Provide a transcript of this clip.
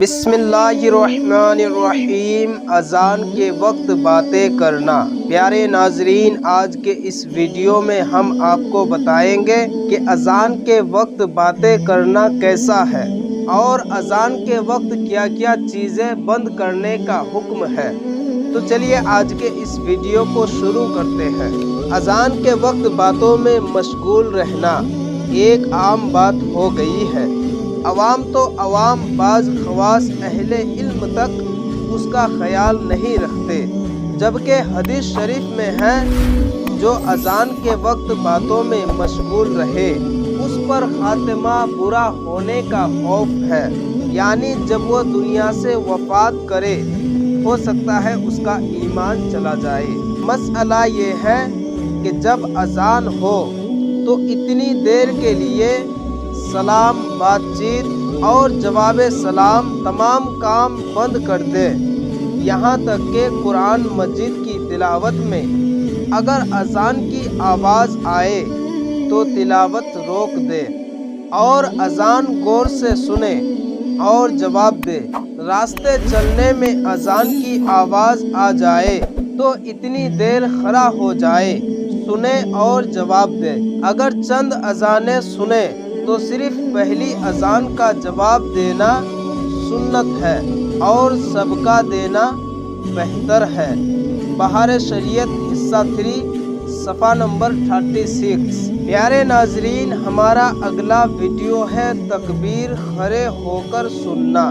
بسم اللہ الرحمن الرحیم۔ اذان کے وقت باتیں کرنا۔ پیارے ناظرین، آج کے اس ویڈیو میں ہم آپ کو بتائیں گے کہ اذان کے وقت باتیں کرنا کیسا ہے اور اذان کے وقت کیا کیا چیزیں بند کرنے کا حکم ہے۔ تو چلیے آج کے اس ویڈیو کو شروع کرتے ہیں۔ اذان کے وقت باتوں میں مشغول رہنا ایک عام بات ہو گئی ہے۔ عوام تو عوام، بعض خواص اہل علم تک اس کا خیال نہیں رکھتے، جبکہ حدیث شریف میں ہے جو اذان کے وقت باتوں میں مشغول رہے اس پر خاتمہ برا ہونے کا خوف ہے، یعنی جب وہ دنیا سے وفات کرے ہو سکتا ہے اس کا ایمان چلا جائے۔ مسئلہ یہ ہے کہ جب اذان ہو تو اتنی دیر کے لیے سلام، بات چیت اور جواب سلام تمام کام بند کر دے، یہاں تک کہ قرآن مجید کی تلاوت میں اگر اذان کی آواز آئے تو تلاوت روک دے اور اذان غور سے سنے اور جواب دے۔ راستے چلنے میں اذان کی آواز آ جائے تو اتنی دیر کھڑا ہو جائے، سنے اور جواب دے۔ اگر چند اذانیں سنے تو صرف پہلی اذان کا جواب دینا سنت ہے اور سبقہ دینا بہتر ہے۔ بہار شریعت حصہ 3 صفحہ نمبر 36۔ پیارے ناظرین، ہمارا اگلا ویڈیو ہے تکبیر کھڑے ہو کر سننا۔